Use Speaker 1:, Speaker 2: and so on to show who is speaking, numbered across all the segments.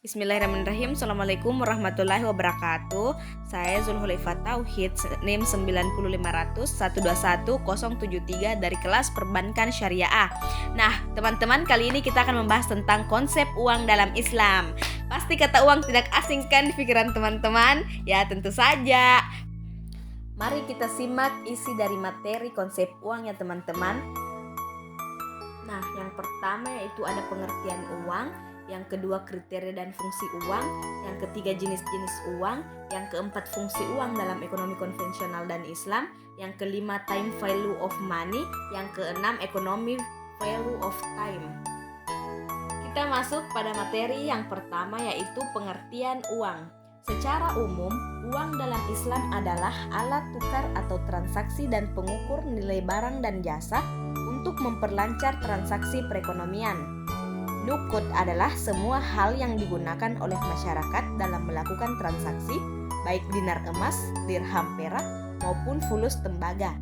Speaker 1: Bismillahirrahmanirrahim. Assalamualaikum warahmatullahi wabarakatuh. Saya Zulhulaifa Tauhid, NIM 90500121073 dari kelas Perbankan Syariah. Nah, teman-teman, kali ini kita akan membahas tentang konsep uang dalam Islam. Pasti kata uang tidak asing kan di pikiran teman-teman? Ya, tentu saja. Mari kita simak isi dari materi konsep uang ya teman-teman. Nah, yang pertama yaitu ada pengertian uang, yang kedua kriteria dan fungsi uang, yang ketiga jenis-jenis uang, yang keempat fungsi uang dalam ekonomi konvensional dan Islam, yang kelima time value of money, yang keenam economy value of time. Kita masuk pada materi yang pertama yaitu pengertian uang. Secara umum, uang dalam Islam adalah alat tukar atau transaksi dan pengukur nilai barang dan jasa untuk memperlancar transaksi perekonomian. Nukut adalah semua hal yang digunakan oleh masyarakat dalam melakukan transaksi, baik dinar emas, dirham perak, maupun fulus tembaga.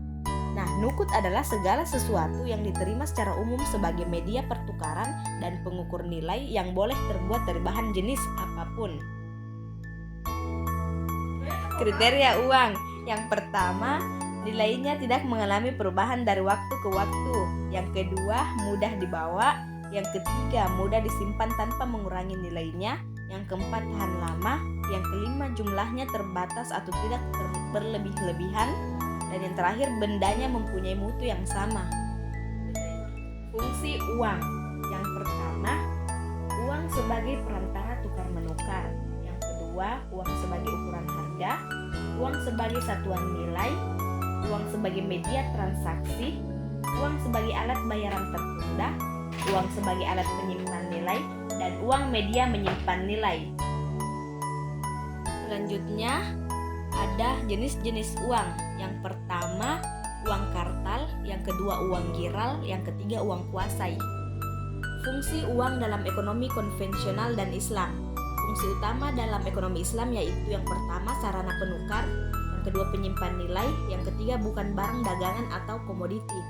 Speaker 1: Nah, nukut adalah segala sesuatu yang diterima secara umum sebagai media pertukaran dan pengukur nilai yang boleh terbuat dari bahan jenis apapun. Kriteria uang. Yang pertama, nilainya tidak mengalami perubahan dari waktu ke waktu. Yang kedua, mudah dibawa. Yang ketiga, mudah disimpan tanpa mengurangi nilainya. Yang keempat, tahan lama. Yang kelima, jumlahnya terbatas atau tidak berlebih-lebihan. Dan yang terakhir, bendanya mempunyai mutu yang sama. Fungsi uang. Yang pertama, uang sebagai perantara tukar-menukar. Yang kedua, uang sebagai ukuran harga. Uang sebagai satuan nilai. Uang sebagai media transaksi. Uang sebagai alat bayaran tertunda. Uang sebagai alat penyimpan nilai, dan uang media menyimpan nilai. Selanjutnya ada jenis-jenis uang. Yang pertama uang kartal, yang kedua uang giral, yang ketiga uang kuasai. Fungsi uang dalam ekonomi konvensional dan Islam. Fungsi utama dalam ekonomi Islam yaitu yang pertama sarana penukar, yang kedua penyimpan nilai, yang ketiga bukan barang dagangan atau komoditi.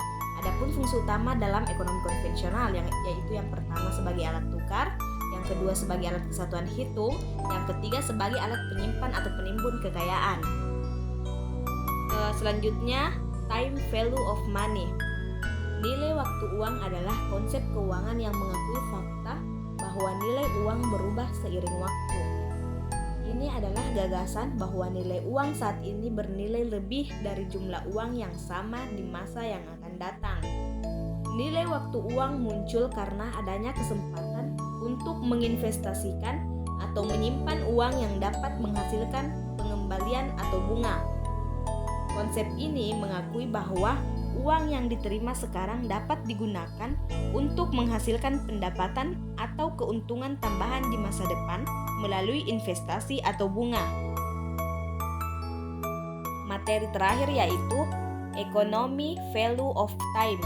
Speaker 1: Adapun fungsi utama dalam ekonomi konvensional yaitu yang pertama sebagai alat tukar, yang kedua sebagai alat kesatuan hitung, yang ketiga sebagai alat penyimpan atau penimbun kekayaan. Selanjutnya, time value of money. Nilai waktu uang adalah konsep keuangan yang mengakui fakta bahwa nilai uang berubah seiring waktu. Ini adalah gagasan bahwa nilai uang saat ini bernilai lebih dari jumlah uang yang sama di masa yang akan datang. Nilai waktu uang muncul karena adanya kesempatan untuk menginvestasikan atau menyimpan uang yang dapat menghasilkan pengembalian atau bunga. Konsep ini mengakui bahwa uang yang diterima sekarang dapat digunakan untuk menghasilkan pendapatan atau keuntungan tambahan di masa depan melalui investasi atau bunga. Materi terakhir yaitu economy value of time.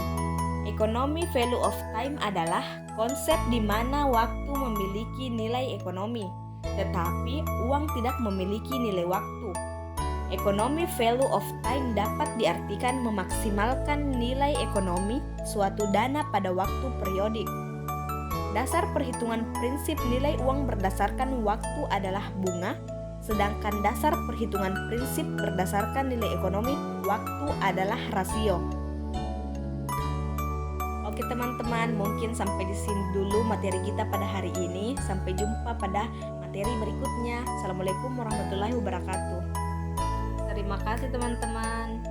Speaker 1: Economy value of time adalah konsep di mana waktu memiliki nilai ekonomi, tetapi uang tidak memiliki nilai waktu. Economy value of time dapat diartikan memaksimalkan nilai ekonomi suatu dana pada waktu periodik. Dasar perhitungan prinsip nilai uang berdasarkan waktu adalah bunga, sedangkan dasar perhitungan prinsip berdasarkan nilai ekonomi waktu adalah rasio. Oke teman-teman, mungkin sampai di sini dulu materi kita pada hari ini. Sampai jumpa pada materi berikutnya. Assalamualaikum warahmatullahi wabarakatuh. Terima kasih teman-teman.